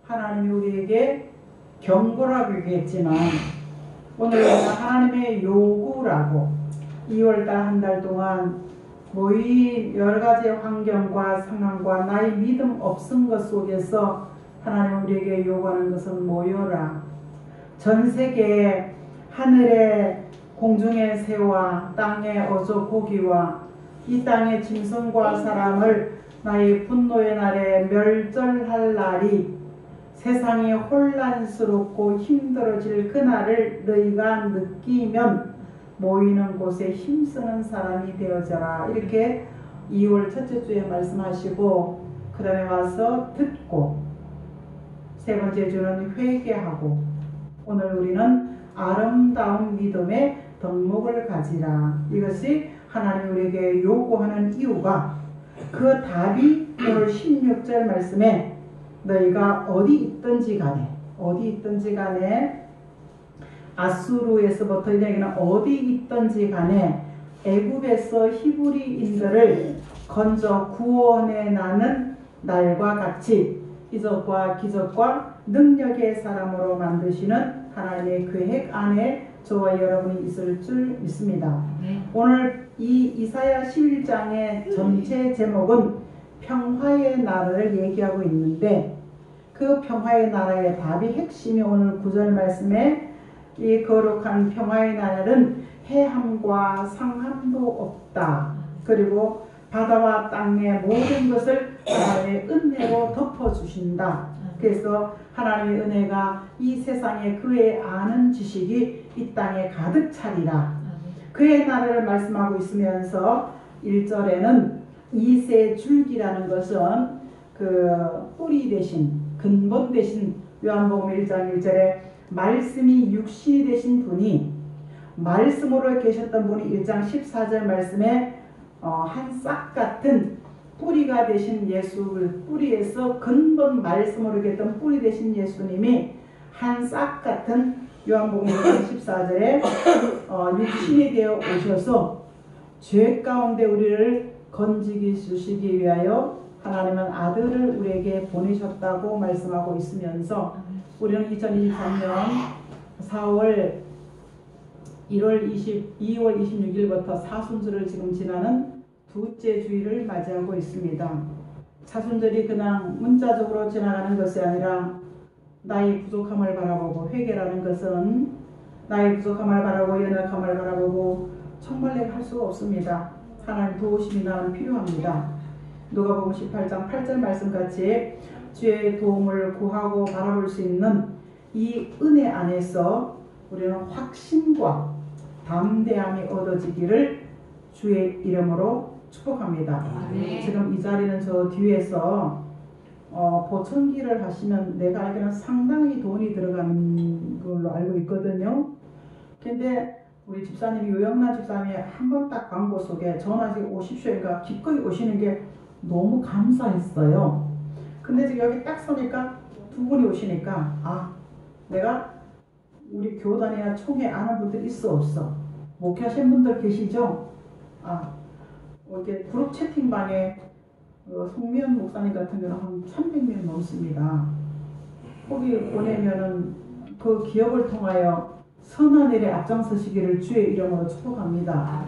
하나님이 우리에게 경고라고 얘기했지만 오늘 하나님의 요구라고 2월달 한 달 동안 이 여러가지 환경과 상황과 나의 믿음 없은 것 속에서 하나님 우리에게 요구하는 것은 모여라. 전 세계에 하늘의 공중의 새와 땅의 어조 고기와 이 땅의 짐승과 사람을 나의 분노의 날에 멸절할 날이 세상이 혼란스럽고 힘들어질 그날을 너희가 느끼면 모이는 곳에 힘쓰는 사람이 되어져라. 이렇게 2월 첫째 주에 말씀하시고 그 다음에 와서 듣고 세 번째 주는 회개하고 오늘 우리는 아름다운 믿음의 덕목을 가지라. 이것이 하나님 우리에게 요구하는 이유가 그 답이 오늘 16절 말씀에 너희가 어디 있든지 간에 아수르에서부터 너희는 어디 있든지 간에 애굽에서 히브리인들을 건져 구원해 나는 날과 같이 기적과 능력의 사람으로 만드시는 하나님의 계획 안에 저와 여러분이 있을 줄 믿습니다. 오늘 이 이사야 11장의 전체 제목은 평화의 나라를 얘기하고 있는데 그 평화의 나라의 답이 핵심이 오늘 9절 말씀에 이 거룩한 평화의 나라는 해함과 상함도 없다. 그리고 바다와 땅의 모든 것을 하나님의 은혜로 덮어주신다. 그래서 하나님의 은혜가 이 세상에 그의 아는 지식이 이 땅에 가득 차리라. 그의 나라를 말씀하고 있으면서 1절에는 이새 줄기라는 것은 그 뿌리 대신 근본 대신 요한복음 1장 1절에 말씀이 육신이 되신 분이 말씀으로 계셨던 분이 1장 14절 말씀에 한 싹 같은 뿌리가 되신 예수, 뿌리에서 근본 말씀으로 계셨던 뿌리 되신 예수님이 한 싹 같은 요한복음 1장 14절에 육신이 되어 오셔서 죄 가운데 우리를 건지기 주시기 위하여 하나님은 아들을 우리에게 보내셨다고 말씀하고 있으면서 우리는 2023년 4월 2월 26일부터 사순절을 지금 지나는 두째 주일을 맞이하고 있습니다. 사순절이 그냥 문자적으로 지나가는 것이 아니라 나의 부족함을 바라보고 회개라는 것은 나의 부족함을 바라보고 연약함을 바라보고 정말 내가 할 수가 없습니다. 하나님 도우심이 나는 필요합니다. 누가복음 18장 8절 말씀같이 주의 도움을 구하고 바라볼 수 있는 이 은혜 안에서 우리는 확신과 담대함이 얻어지기를 주의 이름으로 축복합니다. 지금 이 자리는 저 뒤에서 보청기를 하시면 내가 알기로는 상당히 돈이 들어간 걸로 알고 있거든요. 근데 우리 집사님이 요영란 집사님이 한 번 딱 광고 속에 전화식 오십시오. 그러니까 기꺼이 오시는 게 너무 감사했어요. 근데 지금 여기 딱 서니까 두 분이 오시니까 내가 우리 교단이나 총회 아는 분들 있어 없어? 목회하신 분들 계시죠? 이렇게 그룹 채팅방에 송미연 목사님 같은 경우는 한 300명 넘습니다. 거기 보내면은 그 기업을 통하여 선한 일에 앞장서시기를 주의 이름으로 축복합니다.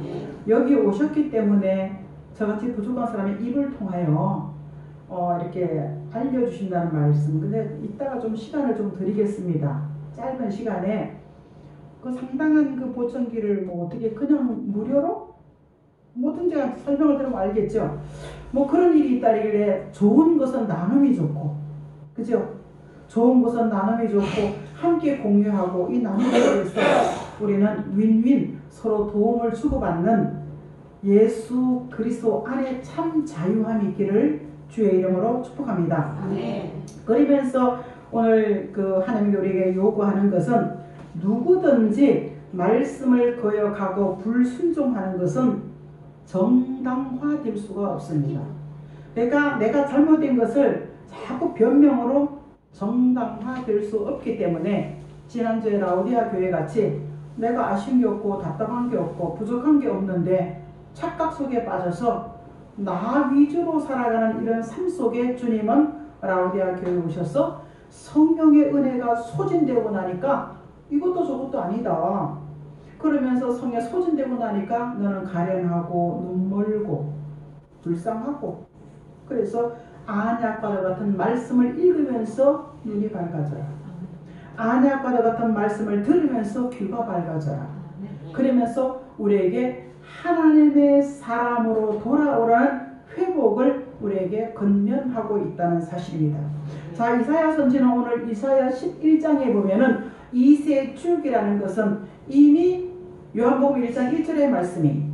여기 오셨기 때문에 저같이 부족한 사람의 입을 통하여 이렇게 알려주신다는 말씀. 근데 이따가 좀 시간을 좀 드리겠습니다. 짧은 시간에 그 상당한 그 보청기를 뭐 어떻게 그냥 무료로 뭐든지 설명을 들으면 알겠죠. 뭐 그런 일이 있다길래 좋은 것은 나눔이 좋고, 그죠? 좋은 것은 나눔이 좋고 함께 공유하고 이 나눔에 대해서 우리는 윈윈 서로 도움을 주고받는 예수 그리스도 안에 참 자유함이 있기를 주의 이름으로 축복합니다. 그러면서 오늘 그 하나님이 우리에게 요구하는 것은 누구든지 말씀을 거역하고 불순종하는 것은 정당화될 수가 없습니다. 그러니까 내가 잘못된 것을 자꾸 변명으로 정당화될 수 없기 때문에 지난주에 라오디아 교회 같이 내가 아쉬운 게 없고 답답한 게 없고 부족한 게 없는데 착각 속에 빠져서 나 위주로 살아가는 이런 삶 속에 주님은 라오디아 교회에 오셔서 성령의 은혜가 소진되고 나니까 이것도 저것도 아니다. 그러면서 성에 소진되고 나니까 너는 가련하고 눈멀고 불쌍하고, 그래서 안약과도 같은 말씀을 읽으면서 눈이 밝아져라. 안약과도 같은 말씀을 들으면서 귀가 밝아져라. 그러면서 우리에게 하나님의 사람으로 돌아오라는 회복을 우리에게 건면하고 있다는 사실입니다. 자, 이사야 선지는 오늘 이사야 11장에 보면은 이세축이라는 것은 이미 요한복음 1장 1절의 말씀이,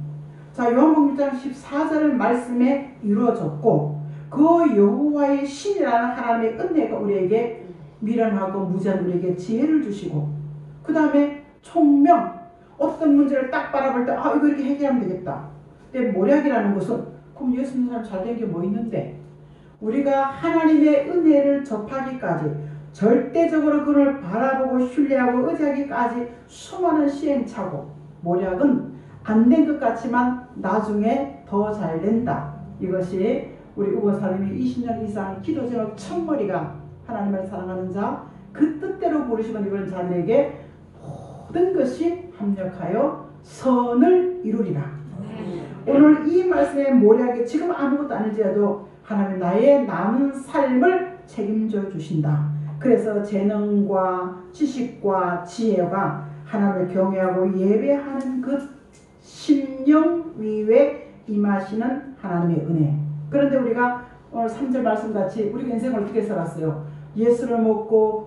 자, 요한복음 1장 14절 말씀에 이루어졌고, 그 여호와의 신이라는 하나님의 은혜가 우리에게 미련하고 무지한 우리에게 지혜를 주시고, 그 다음에 총명, 어떤 문제를 딱 바라볼 때 이거 이렇게 해결하면 되겠다. 근데 모략이라는 것은 그럼 예수 믿는 사람 잘된 게 뭐 있는데, 우리가 하나님의 은혜를 접하기까지 절대적으로 그를 바라보고 신뢰하고 의지하기까지 수많은 시행착오, 모략은 안 된 것 같지만 나중에 더 잘 된다. 이것이 우리 우보사님이 20년 이상 기도 제목 첫머리가 하나님을 사랑하는 자, 그 뜻대로 부르시면 이런 자들에게 모든 것이 합력하여 선을 이루리라. 오늘 이 말씀의 모략이 지금 아무것도 아닐지라도 하나님 나의 남은 삶을 책임져 주신다. 그래서 재능과 지식과 지혜가 하나님을 경외하고 예배하는 그 심령 위에 임하시는 하나님의 은혜. 그런데 우리가 오늘 3절 말씀같이 우리가 인생을 어떻게 살았어요? 예수를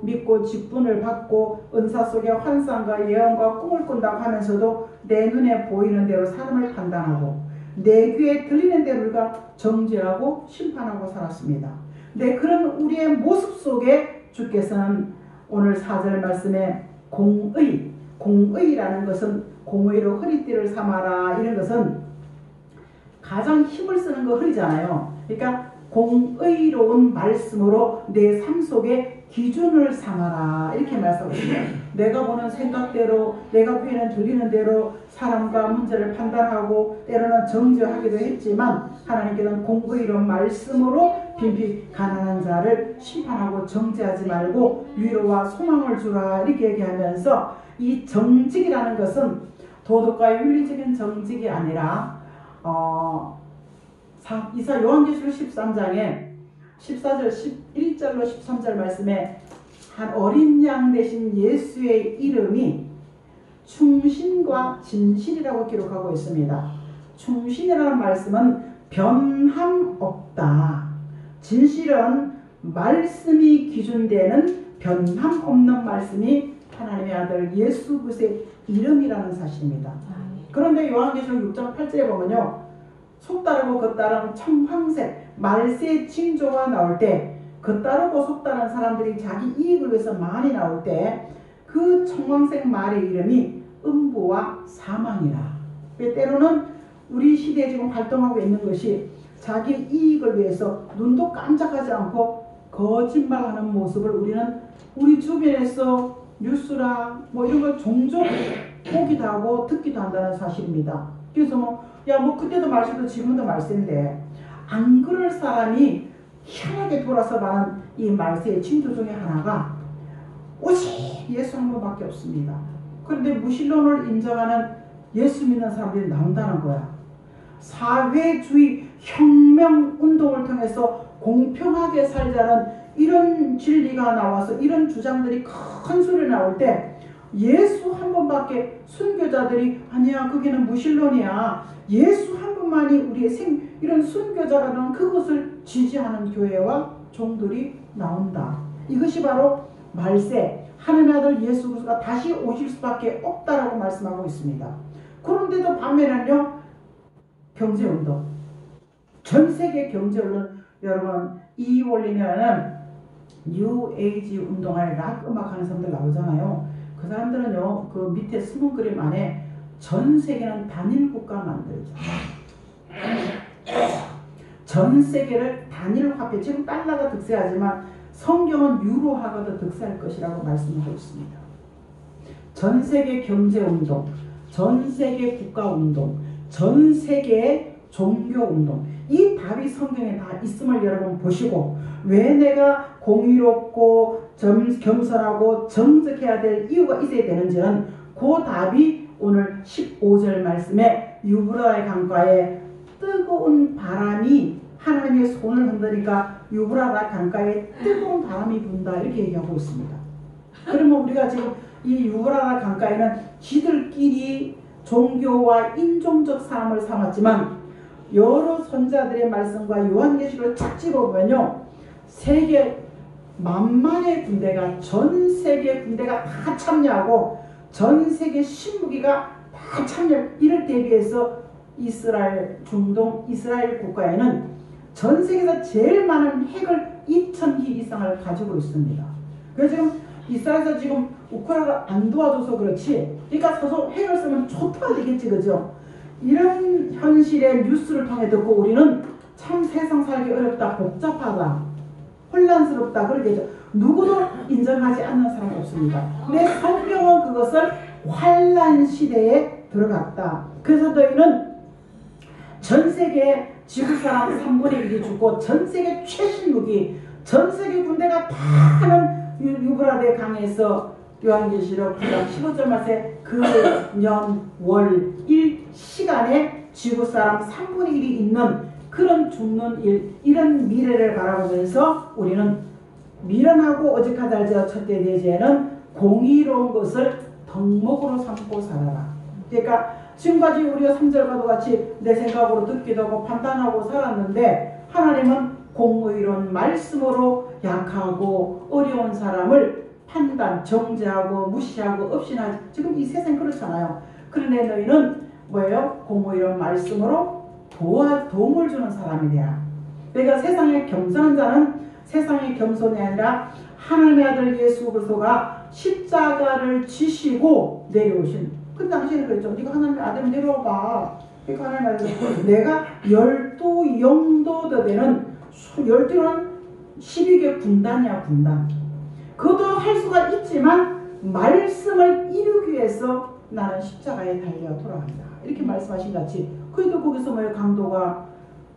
믿고 직분을 받고 은사 속에 환상과 예언과 꿈을 꾼다고 하면서도 내 눈에 보이는 대로 사람을 판단하고 내 귀에 들리는 대로 우리가 정죄하고 심판하고 살았습니다. 네, 그런 우리의 모습 속에 주께서는 오늘 4절 말씀에 공의라는 것은 공의로 허리띠를 삼아라, 이런 것은 가장 힘을 쓰는 거 허리잖아요. 그러니까 공의로운 말씀으로 내 삶 속에 기준을 삼아라, 이렇게 말씀하십니다. 내가 보는 생각대로, 내가 귀에는 들리는 대로 사람과 문제를 판단하고 때로는 정죄하기도 했지만, 하나님께서는 공의로운 말씀으로 빈피 가난한 자를 심판하고 정죄하지 말고 위로와 소망을 주라, 이렇게 얘기하면서 이 정직이라는 것은 도덕과 윤리적인 정직이 아니라 이사 요한계시록 13장에 14절 11절로 13절 말씀에 한 어린 양 대신 예수의 이름이 충신과 진실이라고 기록하고 있습니다. 충신이라는 말씀은 변함 없다. 진실은 말씀이 기준되는 변함 없는 말씀이 하나님의 아들 예수 그리스도의 이름이라는 사실입니다. 그런데 요한계시록 6장 8절에 보면요, 속다르고 겉다른 청황색 말세 징조가 나올 때, 겉다르고 속다른 사람들이 자기 이익을 위해서 많이 나올 때 그 청황색 말의 이름이 음부와 사망이라. 때로는 우리 시대에 지금 활동하고 있는 것이 자기 이익을 위해서 눈도 깜짝하지 않고 거짓말하는 모습을 우리는 우리 주변에서 뉴스랑 뭐 이런 걸 종종 보기도 하고 듣기도 한다는 사실입니다. 그래서 그때도 말씀도 지금도 말씀인데, 안 그럴 사람이 희한하게 돌아서 말한 이 말세의 징조 중에 하나가 오직 예수 한 분밖에 없습니다. 그런데 무신론을 인정하는 예수 믿는 사람들이 나온다는 거야. 사회주의 혁명 운동을 통해서 공평하게 살자는 이런 진리가 나와서 이런 주장들이 큰 소리 나올 때 예수 한 분밖에, 순교자들이 아니야 거기는 무신론이야, 예수 한 분만이 우리의 이런 순교자라는 그것을 지지하는 교회와 종들이 나온다. 이것이 바로 말세 하나님의 아들 예수 그리스도가 다시 오실 수밖에 없다라고 말씀하고 있습니다. 그런데도 반면에는요, 경제운동, 전 세계 경제운동, 여러분 이올린이라는 뉴 에이지 운동할 락 음악하는 사람들 나오잖아요. 그 사람들은요, 그 밑에 숨은 그림 안에 전 세계는 단일 국가 만들자, 전 세계를 단일 화폐, 지금 달러가 득세하지만 성경은 유로화가 더 득세할 것이라고 말씀하고 있습니다. 전 세계 경제운동, 전 세계 국가운동, 전 세계 종교운동, 이 답이 성경에 다 있음을 여러분 보시고, 왜 내가 공의롭고 겸손하고 정직해야 될 이유가 있어야 되는지는 그 답이 오늘 15절 말씀에 유브라의 강가에 뜨거운 바람이 하나님의 손을 흔드니까 유브라다 강가에 뜨거운 바람이 분다 이렇게 얘기하고 있습니다. 그러면 우리가 지금 이 유브라다 강가에는 지들끼리 종교와 인종적 삶을 삼았지만 여러 선자들의 말씀과 요한계시록을 쫙 찍어보면요, 세계 만만의 군대가, 전 세계 군대가 다 참여하고 전 세계 신무기가 다 참여, 이를 대비해서 이스라엘, 중동 이스라엘 국가에는 전 세계에서 제일 많은 핵을 2000기 이상을 가지고 있습니다. 그래서 지금 이스라엘에서 지금 우크라이나가 안 도와줘서 그렇지, 그러니까 서서 핵을 쓰면 좋다 되겠지, 그죠? 이런 현실의 뉴스를 통해 듣고 우리는 참 세상 살기 어렵다, 복잡하다, 혼란스럽다 그렇게 되죠. 누구도 인정하지 않는 사람은 없습니다. 근데 성경은 그것을 환란 시대에 들어갔다. 그래서 너희는 전 세계 지구 사람 3분의 1이 죽고 전 세계 최신 무기, 전 세계 군대가 다 하는 유브라데 강에서 요한계시록 9장 15절 말씀에 그 년, 월, 일 시간에 지구 사람 3분의 1이 있는 그런 죽는 일, 이런 미래를 바라보면서 우리는 미련하고 어직하다 할지라도 첫째 대제에는 공의로운 것을 덕목으로 삼고 살아라. 그러니까 지금까지 우리가 3절과도 같이 내 생각으로 듣기도 하고 판단하고 살았는데 하나님은 공의로운 말씀으로 약하고 어려운 사람을 판단, 정죄하고 무시하고 업신하지. 지금 이 세상 그렇잖아요. 그런데 너희는 뭐예요? 공의로운 말씀으로 도움을 주는 사람이 돼야. 그러니까 세상에 겸손한 자는 세상의 겸손이 아니라 하나님의 아들 예수 그리스도가 십자가를 지시고 내려오신. 근데 당신은 그랬죠. 네가 하나님의 아들 내려와봐. 그러니까 하나님의 아들 내가 12영도도 되는 12는 12개 군단이야, 군단. 그것도 할 수가 있지만 말씀을 이루기 위해서 나는 십자가에 달려 돌아간다. 이렇게 말씀하신 같이. 그래도 거기서 뭐예요? 강도가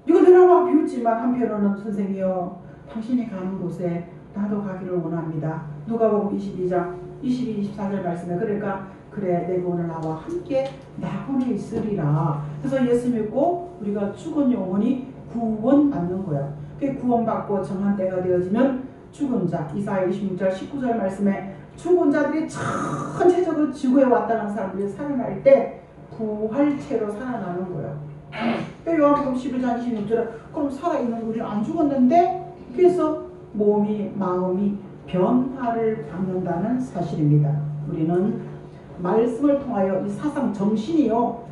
이거 내려와 비웃지만 한편으로는 선생이여 당신이 가는 곳에 나도 가기를 원합니다. 누가복음 22장 22, 24절 말씀에 그러니까 그래 내가 오늘 나와 함께 낙원에 있으리라. 그래서 예수 믿고 우리가 죽은 영혼이 구원받는 거예요. 그 구원받고 정한 때가 되어지면 죽은 자, 이사야 26절 19절 말씀에 죽은 자들이 전체적으로 지구에 왔다 간 사람들이 살아날 때 부활체로 살아나는 거예요. 요한복음 11장 26절에 그럼 살아있는 우리는 안 죽었는데 그래서 몸이 마음이 변화를 받는다는 사실입니다. 우리는 말씀을 통하여 이 사상 정신이요,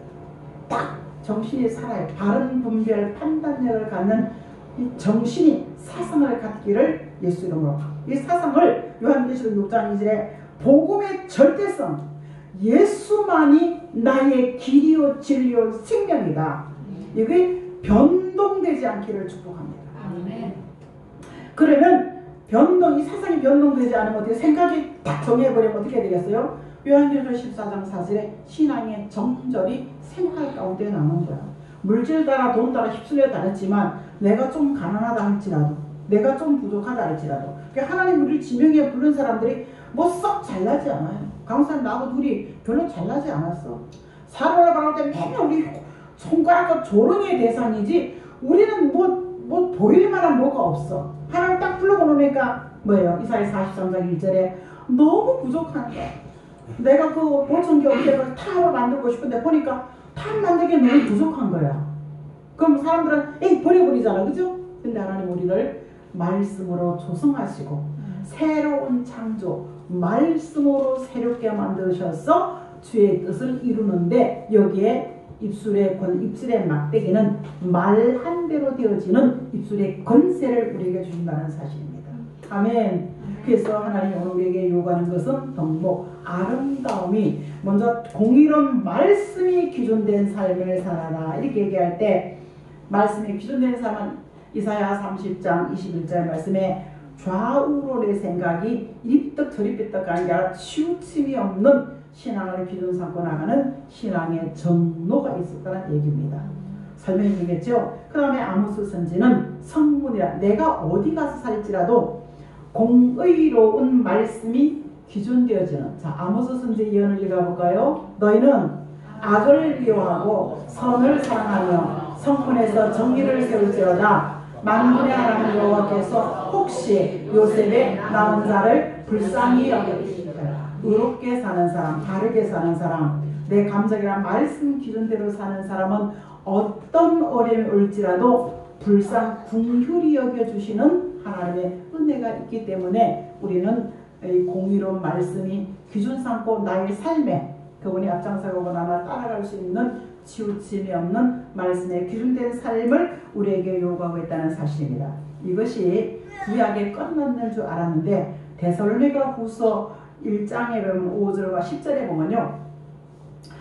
딱 정신이 살아요. 바른 분별 판단력을 갖는 이 정신이 사상을 갖기를 예수 이름으로. 이 사상을 요한계시록 6장 2절에 복음의 절대성, 예수만이 나의 길이요 진리요 생명이다. 이게 변동되지 않기를 축복합니다. 그러면 이 사상이 변동되지 않으면 어떻게 생각이 딱 정해버리면 어떻게 되겠어요? 요한계시록 14장 4절에 신앙의 정절이 생활 가운데 나오는 거야. 물질 따라 돈 따라 휩쓸려 다녔지만 내가 좀 가난하다 할지라도 내가 좀 부족하다 할지라도 하나님 우리를 지명에 부른 사람들이 뭐 썩 잘나지 않아요. 강사님 나하고 둘이 별로 잘나지 않았어. 사람을 바라볼 때 맨날 우리 손가락과 조롱의 대상이지 우리는 뭐 보일 만한 뭐가 없어. 하나님 딱 불러고 놓으니까 뭐예요? 이사야 43장 1절에 너무 부족한 거야. 내가 그 보청기 어깨를 탑을 만들고 싶은데 보니까 탑 만들기에 너무 부족한 거야. 그럼 사람들은 에이 버려버리잖아, 그죠? 근데 하나님 우리를 말씀으로 조성하시고 새로운 창조, 말씀으로 새롭게 만드셔서 주의 뜻을 이루는데 여기에 입술의 막대기는 말 한 대로 되어지는 입술의 권세를 우리에게 주신다는 사실입니다. 아멘. 그래서 하나님이 오늘 우리에게 요구하는 것은 덕목, 아름다움이 먼저 공의로운 말씀이 기준된 삶을 살아라 이렇게 얘기할 때 말씀이 기준된 삶은 이사야 30장 21절 말씀에 좌우로 내 생각이 이립떡 저립떡 가는 게 아니라 치우침이 없는 신앙을 기준 삼고 나가는 신앙의 정로가 있었다는 얘기입니다. 설명이 되겠죠? 그 다음에 아모스 선지는 성문이라 내가 어디 가서 살지라도 공의로운 말씀이 기준되어지는. 자, 아모스 선지 예언을 읽어볼까요? 너희는 악을 미워하고 선을 사랑하며 성문에서 정의를 세울지어다. 만군의 하나님 여호와께서 혹시 요셉의 낳은 자를 불쌍히 여기시리까. 의롭게 사는 사람, 바르게 사는 사람, 내 감정이란 말씀 기준대로 사는 사람은 어떤 어려움이 올지라도 궁휼히 여겨주시는 하나님의 은혜가 있기 때문에 우리는 이 공의로운 말씀이 기준 삼고 나의 삶에 그분이 앞장서고 나나 따라갈 수 있는 치우침이 없는 말씀에 기준된 삶을 우리에게 요구하고 있다는 사실입니다. 이것이 구약에 끝났는 줄 알았는데 데살로니가 후서 1장에 보면 5절과 10절에 보면요,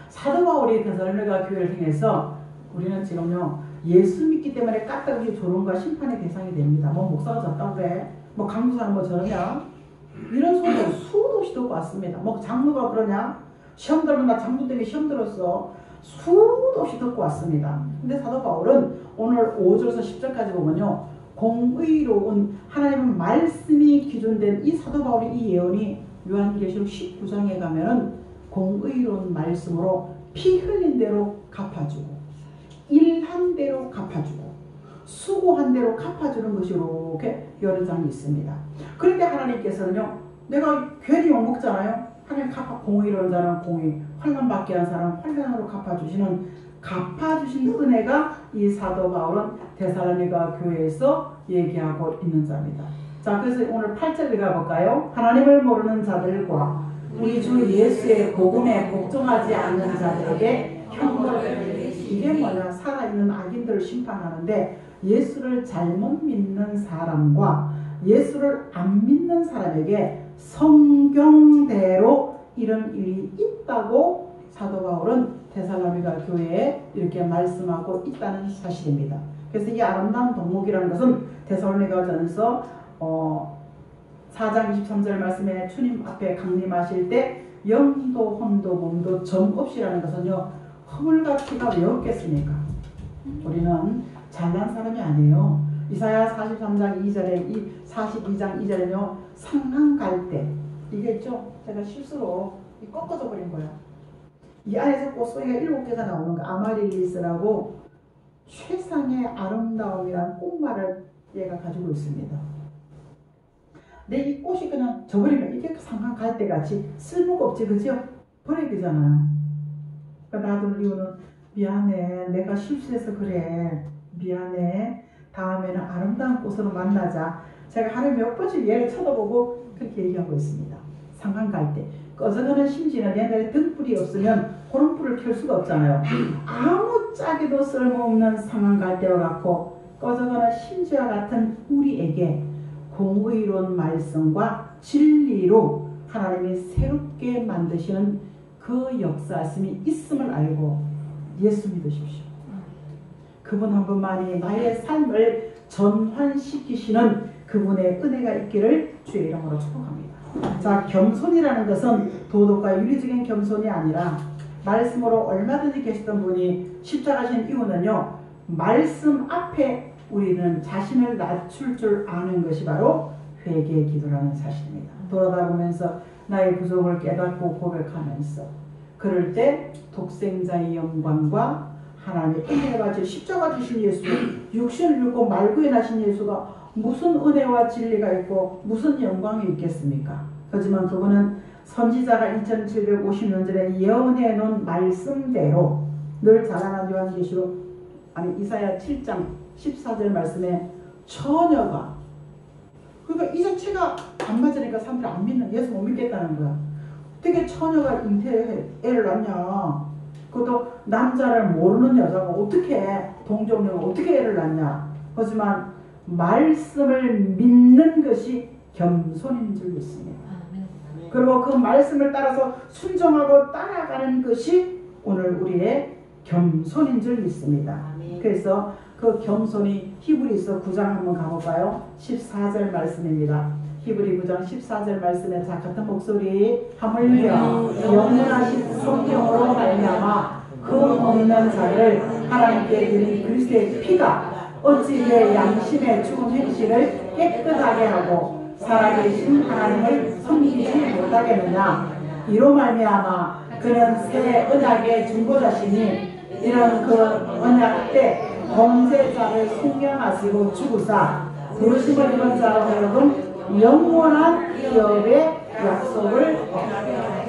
사도 바울이 데살로니가 교회를 통해서 우리는 지금요 예수 믿기 때문에 까딱이 조롱과 심판의 대상이 됩니다. 뭐 목사가 졌다고 그래, 뭐 강도사는 뭐 저러냐, 이런 소리를 수도 없이 듣고 왔습니다. 뭐 장로가 그러냐, 시험 들면 나 장로 때문에 시험 들었어, 수도 없이 듣고 왔습니다. 근데 사도 바울은 오늘 5절에서 10절까지 보면요, 공의로운 하나님의 말씀이 기준된 이 사도 바울의 이 예언이 요한계시록 19장에 가면은 공의로운 말씀으로 피 흘린 대로 갚아주고 일한 대로 갚아주고 수고한 대로 갚아주는 것이 이렇게 여러 장이 있습니다. 그런데 하나님께서는요, 내가 괜히 욕먹잖아요. 하나님 공의로운 자는 공의, 환난 받게 한 사람 환난으로 갚아주시는 은혜가 이 사도 바울은 데살로니가 교회에서 얘기하고 있는 자입니다. 자, 그래서 오늘 8절 읽어볼까요? 하나님을 모르는 자들과 우리 주 예수의 복음에 복종하지 않는 자들에게 형벌을. 이게 뭐냐? 살아있는 악인들을 심판하는데 예수를 잘못 믿는 사람과 예수를 안 믿는 사람에게 성경대로 이런 일이 있다고 사도 바울은 데살로니가 교회에 이렇게 말씀하고 있다는 사실입니다. 그래서 이 아름다운 덕목이라는 것은 데살로니가전서 4장 23절 말씀에 주님 앞에 강림하실 때 영도 혼도 몸도 점 없이라는 것은요, 허물과 피가 왜 없겠습니까? 우리는 잘난 사람이 아니에요. 이사야 43장 2절에 42장 2절에는요, 상한 갈대, 이게 있죠? 제가 실수로 꺾어져 버린 거야. 이 안에서 꽃송이가 7개가 나오는 거, 아마릴리스라고 최상의 아름다움이란 꽃말을 얘가 가지고 있습니다. 근데 이 꽃이 그냥 져버리면 이게 상한 갈대같이 쓸모가 없지, 그죠? 버려야 되잖아요. 그러니까 놔둘 이유는 미안해, 내가 실수해서 그래, 미안해, 다음에는 아름다운 꽃으로 만나자. 제가 하루에 몇 번씩 얘를 쳐다보고 그렇게 얘기하고 있습니다. 상한 갈대, 꺼져가는 심지는 옛날에 등불이 없으면 그런 불을 켤 수가 없잖아요. 아무 짝에도 쓸모없는 상한 갈대와 같고 꺼져가는 심지와 같은 우리에게 공의로운 말씀과 진리로 하나님이 새롭게 만드시는 그 역사심이 있음을 알고 예수 믿으십시오. 그분 한 분만이 나의 삶을 전환시키시는 그분의 은혜가 있기를 주의 이름으로 축복합니다. 자, 겸손이라는 것은 도덕과 윤리적인 겸손이 아니라 말씀으로 얼마든지 계시던 분이 십자가신 이유는요, 말씀 앞에 우리는 자신을 낮출 줄 아는 것이 바로 회개의 기도라는 사실입니다. 돌아다 보면서 나의 부족을 깨닫고 고백하면서 그럴 때 독생자의 영광과 하나님의 은혜가 받으신 십자가 주신 예수, 육신을 입고 말구에 나신 예수가 무슨 은혜와 진리가 있고 무슨 영광이 있겠습니까? 하지만 그분은 선지자가 2750년 전에 예언해 놓은 말씀대로 늘 자라난 요한계시록 이사야 7장 14절 말씀에 처녀가, 그러니까 이 자체가 안 맞으니까 사람들이 안 믿는, 예수 못 믿겠다는 거야. 어떻게 처녀가 잉태해 애를 낳냐, 그것도 남자를 모르는 여자가 어떻게 동정녀가 어떻게 애를 낳냐. 하지만 말씀을 믿는 것이 겸손인 줄 믿습니다. 그리고 그 말씀을 따라서 순종하고 따라가는 것이 오늘 우리의 겸손인 줄 믿습니다. 그래서 그 겸손이 히브리서 9장 한번 가볼까요? 14절 말씀입니다. 히브리 9장 14절 말씀에 자, 같은 목소리 하물며 영원하신 성경으로 말미암아 그 없는 자를 하나님께 드린 그리스도의 피가 어찌 내 양심의 죽은 행실을 깨끗하게 하고 살아계신 하나님을 섬기지 못하겠느냐. 이로 말미암아 그는 새 언약의 중보자시니 이런 그 언약 때 범죄자를 속량하시고 죽으사 부르심을 입은 자로 여러분 영원한 기업의 약속을 얻으리라.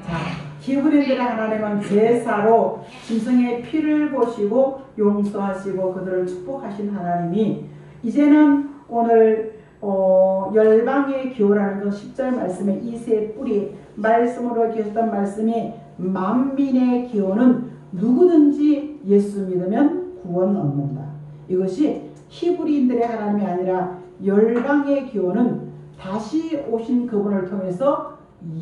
자, 히브리인들의 하나님은 제사로 짐승의 피를 보시고 용서하시고 그들을 축복하신 하나님이 이제는 오늘 열방의 기호라는 건 10절 말씀에 이세 뿌리 말씀으로 계셨던 말씀이 만민의 기호는 누구든지 예수 믿으면 구원 얻는다. 이것이 히브리인들의 하나님이 아니라 열방의 기호는 다시 오신 그분을 통해서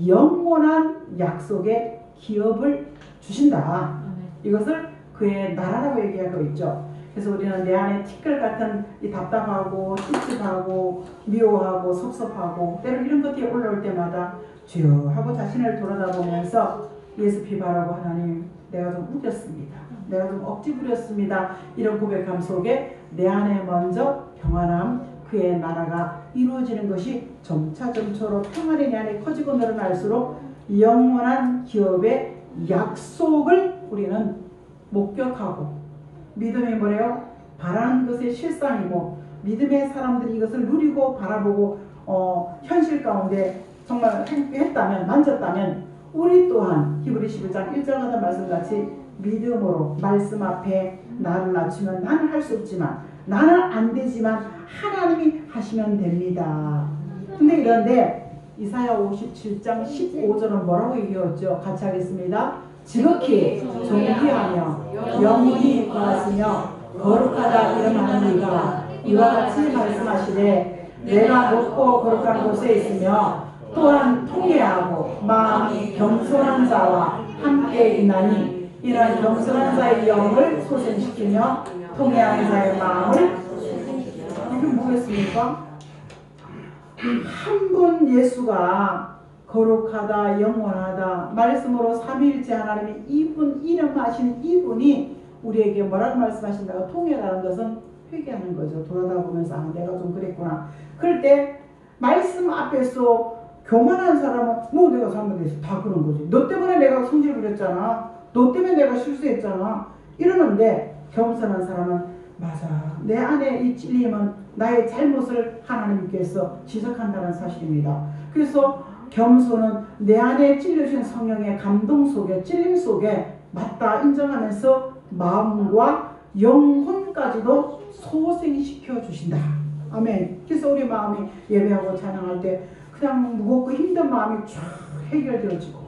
영원한 약속의 기업을 주신다. 이것을 그의 나라라고 얘기하고 있죠. 그래서 우리는 내 안에 티끌 같은 이 답답하고 찝찝하고 미워하고 섭섭하고 때로 이런 것들이 올라올 때마다 주여 하고 자신을 돌아다보면서 예수 피 바라고 하나님 내가 좀 우겼습니다. 내가 좀 억지 부렸습니다. 이런 고백함 속에 내 안에 먼저 평안함 그의 나라가 이루어지는 것이 점차점차로 평안이 내 안에 커지고 늘어날수록 영원한 기업의 약속을 우리는 목격하고 믿음이 뭐래요? 바라는 것의 실상이고 믿음의 사람들이 이것을 누리고 바라보고 현실 가운데 정말 했다면 만졌다면 우리 또한 히브리 11장 1절 같은 말씀같이 믿음으로 말씀 앞에 나를 낮추면 나는 할 수 없지만 나는 안 되지만 하나님이 하시면 됩니다. 근데 이런데 이사야 57장 15절은 뭐라고 얘기했죠? 같이 하겠습니다. 지극히 존귀하며 영원히 거하시며 거룩하다 이름하는 이가 이와 같이 말씀하시되 내가 높고 거룩한 곳에 있으며 또한 통회하고 마음이 겸손한 자와 함께 있나니 이런 겸손한 자의 영을 소생시키며 통회하는 자의 마음을 이게 뭐겠습니까? 한 분 예수가 거룩하다 영원하다 말씀으로 삼위일체 하나님이 이분 이름하신 이분이 우리에게 뭐라고 말씀하신다고 통회라는 것은 회개하는 거죠. 돌아다 보면서 아 내가 좀 그랬구나. 그럴 때 말씀 앞에서 교만한 사람은 뭐 내가 잘못했어 다 그런 거지. 너 때문에 내가 성질 부렸잖아. 너 때문에 내가 실수했잖아. 이러는데 겸손한 사람은 맞아. 내 안에 이 찔림은 나의 잘못을 하나님께서 지적한다는 사실입니다. 그래서 겸손은 내 안에 찔려진 성령의 감동 속에 찔림 속에 맞다 인정하면서 마음과 영혼까지도 소생시켜 주신다. 아멘. 그래서 우리 마음이 예배하고 찬양할 때 그냥 무겁고 힘든 마음이 쫙 해결되어지고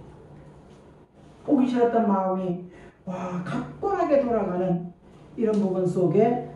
오기 싫었던 마음이 가뿐하게 돌아가는 이런 부분 속에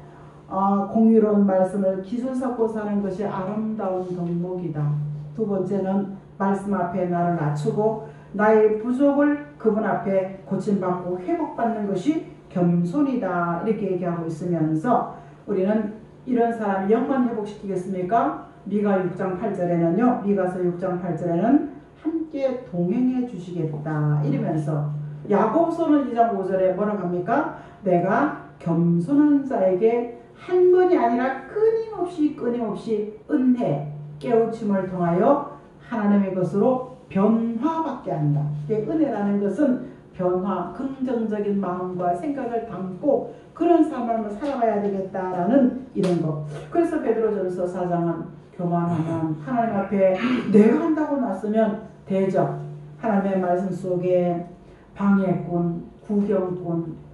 공의로운 말씀을 기술 삼고 사는 것이 아름다운 덕목이다. 두 번째는 말씀 앞에 나를 낮추고 나의 부족을 그분 앞에 고침받고 회복받는 것이 겸손이다. 이렇게 얘기하고 있으면서 우리는 이런 사람이 영만 회복시키겠습니까? 미가 6장 8절에는요. 미가서 6장 8절에는 함께 동행해 주시겠다. 이러면서 야고보서는 2장 5절에 뭐라고 합니까? 내가 겸손한 자에게 한 번이 아니라 끊임없이 은혜, 깨우침을 통하여 하나님의 것으로 변화받게 한다. 은혜라는 것은 변화, 긍정적인 마음과 생각을 담고 그런 삶을 살아가야 되겠다라는 이런 것. 그래서 베드로전서 4장은 교만하면 하나님 앞에 내가 한다고 났으면 대적, 하나님의 말씀 속에 방해꾼, 구경꾼,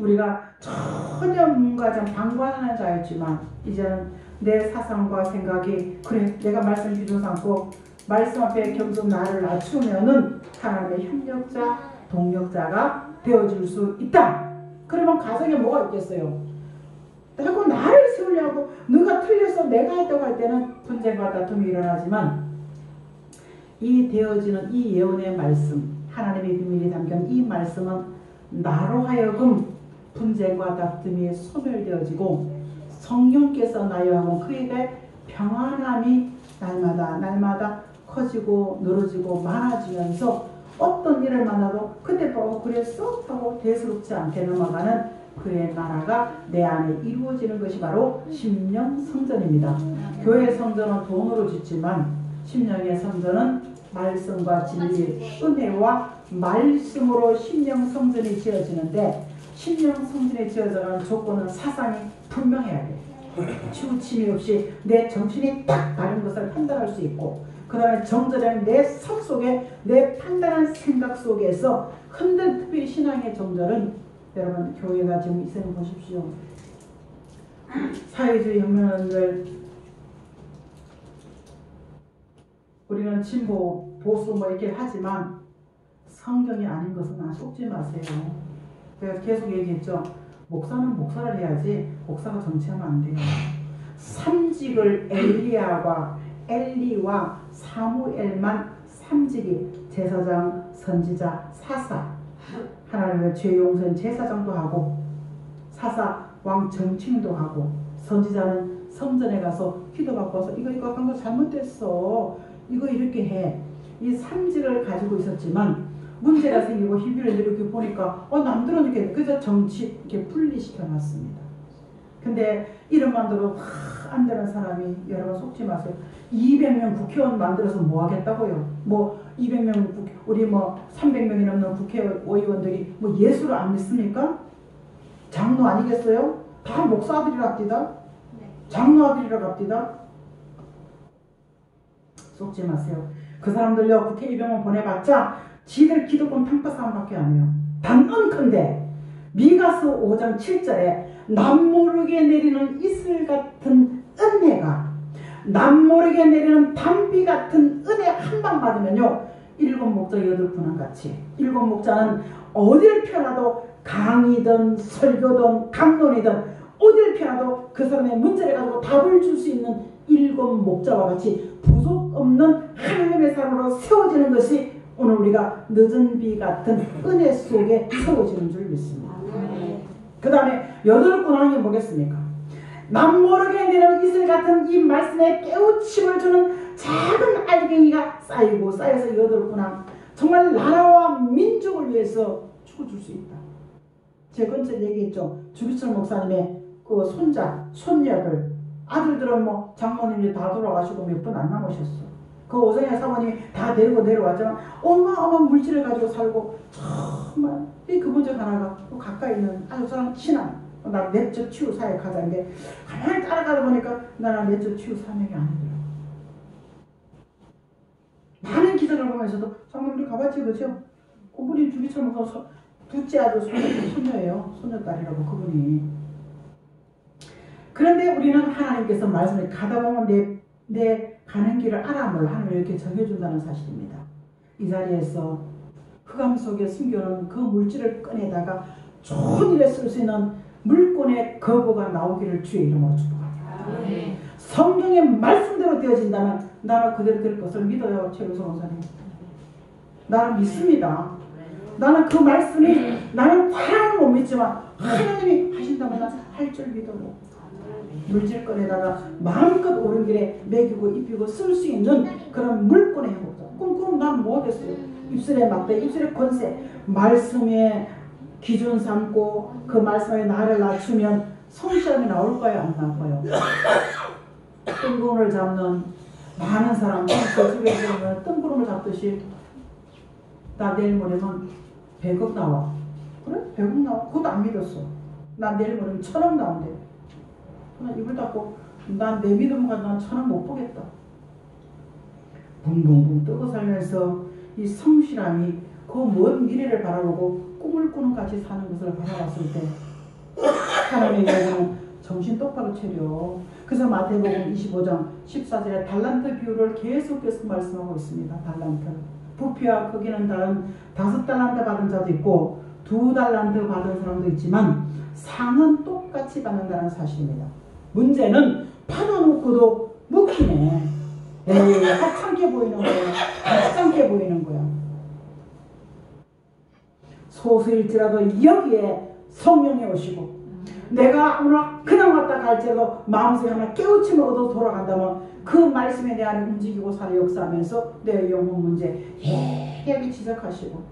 우리가 전혀 뭔가 좀 방관하는 자였지만 이제는 내 사상과 생각이 그래 내가 말씀 기준 삼고 말씀 앞에 겸손 나를 낮추면은 하나님의 협력자, 동력자가 되어줄 수 있다. 그러면 가정에 뭐가 있겠어요? 자꾸 나를 세우려고 누가 틀려서 내가 했다고 할 때는 분쟁과 다툼이 일어나지만 이 되어지는 이 예언의 말씀, 하나님의 비밀이 담긴 이 말씀은 나로 하여금 분쟁과 다툼이 소멸되어지고 성령께서 나여 하고 그에게 평안함이 날마다 커지고 늘어지고 많아지면서 어떤 일을 만나도 그때 보고 그랬어? 하고 대수롭지 않게 넘어가는 그의 나라가 내 안에 이루어지는 것이 바로 심령 성전입니다. 교회 성전은 돈으로 짓지만 심령의 성전은 말씀과 진리, 은혜와 말씀으로 심령 성전이 지어지는데, 심령 성전이 지어져가는 조건은 사상이 분명해야 돼요. 치우침이 없이 내 정신이 딱 다른 것을 판단할 수 있고, 그 다음에 정절한 내 삶 속에 내 판단한 생각 속에서 흔든 특별히 신앙의 정절은, 여러분 교회가 지금 이 생각 보십시오. 사회주의 혁명을 우리는 진보, 보수 뭐 이렇게 하지만 성경이 아닌 것은 속지 마세요. 제가 계속 얘기했죠. 목사는 목사를 해야지 목사가 정치하면 안 돼요. 삼직을 엘리와 사무엘만 삼직이 제사장, 선지자, 사사, 하나님의 죄 용서는 제사장도 하고, 사사 왕 정치인도 하고, 선지자는 성전에 가서 기도받고 와서 이거 한 거 잘못됐어, 이거 이렇게 해. 이 삼직을 가지고 있었지만 문제가 생기고 희비를 이렇게 보니까 남들은 이렇게 그저 정치 이렇게 분리시켜 놨습니다. 근데 이름만 들어도 안 되는 사람이, 여러분 속지 마세요. 200명 국회의원 만들어서 뭐 하겠다고요? 뭐 200명 우리 뭐 300명이 넘는 국회의원들이 뭐 예수를 안 믿습니까? 장로 아니겠어요? 다 목사들이라 합디다. 장로 아들이라 합디다. 속지 마세요. 그 사람들요 국회의원만 보내봤자 지들 기득권 탕파싸움밖에 안 해요. 단언컨대 미가서 5장 7절에 남모르게 내리는 이슬 같은 은혜가, 남모르게 내리는 단비 같은 은혜 한 방 받으면요, 7 목자 8 군왕 같이, 7 목자는 어딜 펴놔도 강의든 설교든 강론이든 어딜 펴놔도 그 사람의 문제를 가지고 답을 줄 수 있는 7 목자와 같이 부족 없는 하나님의 사람으로 세워지는 것이 오늘 우리가 늦은 비 같은 은혜 속에 세워지는 줄 믿습니다. 그 다음에 8 군왕이 뭐겠습니까? 남모르게 내리는 이슬 같은 이 말씀에 깨우침을 주는 작은 알갱이가 쌓이고 쌓여서 8 군왕, 정말 나라와 민족을 위해서 죽어줄 수 있다. 제 근처에 얘기했죠. 주기철 목사님의 그 손자, 손녀들, 아들들은 뭐 장모님이 다 돌아가시고 몇 분 안 남으셨어. 그 오성의 사모님이 다 데리고 내려왔지만 어마어마한 물질을 가지고 살고, 정말 이 그분 중 하나가 가까이 있는 아주 사람 친한, 나 내적 치유 사역하자는데 가만히 따라가다 보니까 나는 내적 치유 사명이 아니더라고. 많은 기사를 보면서도 정말 우리 가봤지 그죠? 그분이 주기철 목사 둘째 아들 손녀예요. 손녀딸이라고 그분이. 그런데 우리는 하나님께서 말씀을 가다 보면 내 가는 길을 알아 몰라 하나님을 이렇게 정해준다는 사실입니다. 이 자리에서 흑암 속에 숨겨놓은 그 물질을 꺼내다가 좋은 일에 쓸 수 있는 물권의 거부가 나오기를 주의 이름으로 축복합니다. 네. 성경의 말씀대로 되어진다면 나는 그대로 될 것을 믿어요. 최우선 원사님. 나는 믿습니다. 나는 그 말씀이, 나는 과연 못 믿지만 하나님이 하신다면 난 할 줄 믿어요. 물질권에다가 마음껏 옳은 길에 먹이고 입히고 쓸 수 있는 그런 물권의 행복자. 그럼 나는 뭐 하겠어요? 입술에 막대, 입술에 권세, 말씀에 기준 삼고 그 말씀에 나를 낮추면 성시험이 나올까요? 안 나올까요? 뜬구름을 잡는 많은 사람들, 그 주변에 뜬구름을 잡듯이 나 내일 모레면 100억 나와. 그래? 100억 나와? 그것도 안 믿었어. 나 내일 모레면 1000억 나온대. 그냥 입을 닫고 난 내 믿음 가지고 난 1000억 못 보겠다. 붕붕붕 뜨고 살면서 이 성실함이 그 먼 미래를 바라보고 꿈을 꾸는 같이 사는 것을 바라봤을 때 하나님의 이야기는 정신 똑바로 차려. 그래서 마태복음 25장 14절에 달란트 비유를 계속해서 말씀하고 있습니다. 달란트. 부피와 크기는 다른 5달란트 받은 자도 있고 2달란트 받은 사람도 있지만 상은 똑같이 받는다는 사실입니다. 문제는 받아놓고도 묵히네. 하찮게 보이는 거야. 가짠게 보이는 거야. 소수일지라도 여기에 성령이 오시고 내가 오늘 그냥 왔다 갈지라도 마음속에 하나 깨우침을 얻어 돌아간다면 그 말씀에 대한 움직이고 살아 역사하면서 내 영혼 문제 해결하게 지적하시고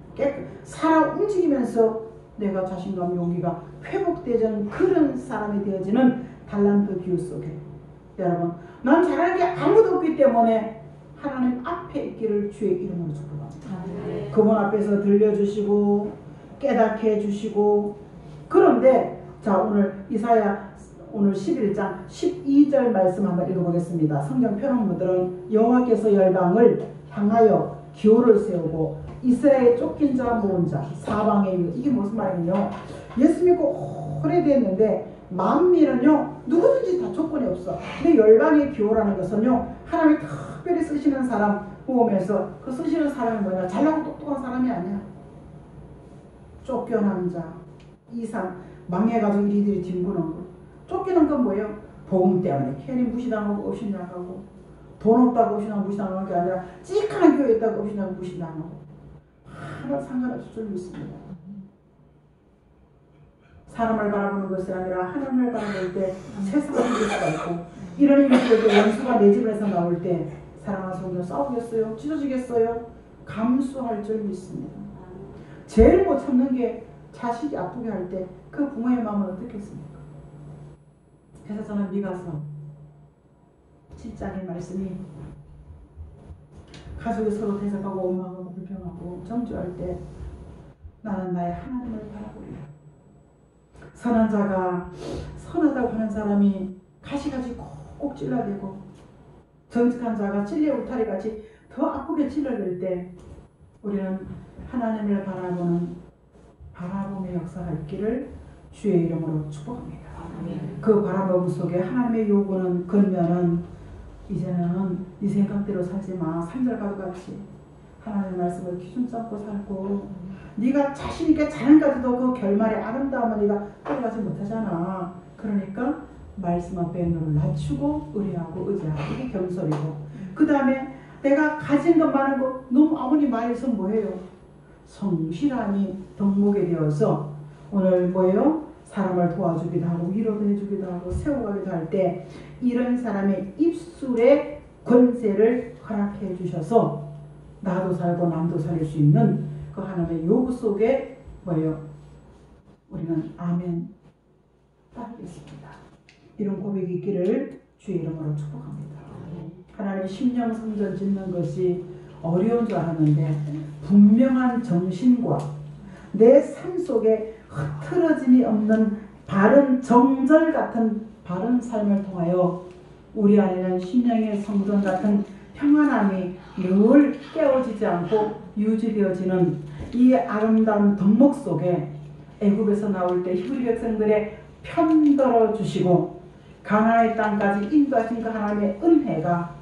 살아 움직이면서 내가 자신감, 용기가 회복되는 그런 사람이 되어지는 달란트 비유 속에 여러분, 난 잘하는 게 아무도 없기 때문에 하나님 앞에 있기를 주의 이름으로 축복합니다. 그분 앞에서 들려주시고 깨닫게 해주시고. 그런데 자, 오늘 이사야 오늘 11장 12절 말씀 한번 읽어보겠습니다. 성경 편흥부들은 여호와께서 열방을 향하여 기호를 세우고 이스라엘 쫓긴 자 모은 자 사방에 있는, 이게 무슨 말이냐요? 예수 믿고 오래됐는데 만민은요 누구든지 다 조건이 없어. 근데 열방의 기호라는 것은요 하나님이 특별히 쓰시는 사람 모으면서 그 쓰시는 사람이 뭐냐, 잘나고 똑똑한 사람이 아니야. 쫓겨난 자, 이상 망해가지고 이리들이 뒹구는 거. 쫓기는 건 뭐예요? 복음 때문에 괜히 무시당하고 없이나가고, 돈 없다고 없이나가고 무시당하는 게 아니라 찌익한 교회 있다고 없이나가고 무시당하고, 하나 상관없을 줄 믿습니다. 사람을 바라보는 것이 아니라 하나님을 바라볼 때 세상을 이길 수가 있고, 이런 일들도 원수가 내 집에서 나올 때 사랑하는 성도 싸우겠어요? 찢어지겠어요? 감수할 줄 믿습니다. 제일 못 참는 게 자식이 아프게 할 때 그 부모의 마음은 어떻겠습니까? 그래서 저는 미가서 7장의 말씀이 가족이 서로 대적하고 원망하고 불평하고 정죄할 때 나는 나의 하나님을 바라보리라. 선한 자가, 선하다고 하는 사람이 가시같이 콕콕 찔러대고 정직한 자가 찔레 울타리같이 더 아프게 찔러댈 때 우리는 하나님을 바라보며 역사할 길을 주의 이름으로 축복합니다. 그 바라봄 속에 하나님의 요구는, 건면은 이제는 네 생각대로 살지 마. 3절 가족같이 하나님의 말씀을 기준 잡고 살고, 네가 자신 있게 잘한 가지도 그 결말의 아름다움을 네가 따라가지 못하잖아. 그러니까 말씀 앞에 눈을 낮추고 의뢰하고 의지하고, 이게 겸손이고, 그 다음에 내가 가진 것 많은 거 너무 아무리 많이 있으면 뭐예요? 성실함이 덕목이 되어서 오늘 뭐예요? 사람을 도와주기도 하고 위로도 해주기도 하고 세워가기도 할 때 이런 사람의 입술의 권세를 허락해 주셔서 나도 살고 남도 살릴 수 있는 그 하나님의 요구 속에 뭐예요? 우리는 아멘 따르겠습니다. 이런 고백이 있기를 주의 이름으로 축복합니다. 하나님의 심령 성전 짓는 것이 어려운 줄 알았는데 분명한 정신과 내 삶 속에 흐트러짐이 없는 바른 정절 같은 바른 삶을 통하여 우리 안에는 심령의 성전 같은 평안함이 늘 깨어지지 않고 유지되어지는 이 아름다운 덕목 속에 애굽에서 나올 때 히브리 백성들의 편들어 주시고 가나안의 땅까지 인도하신 그 하나님의 은혜가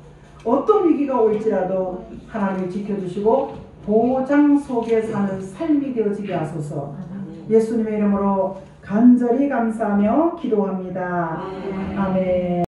어떤 위기가 올지라도 하나님이 지켜주시고 보장 속에 사는 삶이 되어지게 하소서. 예수님의 이름으로 간절히 감사하며 기도합니다. 아멘.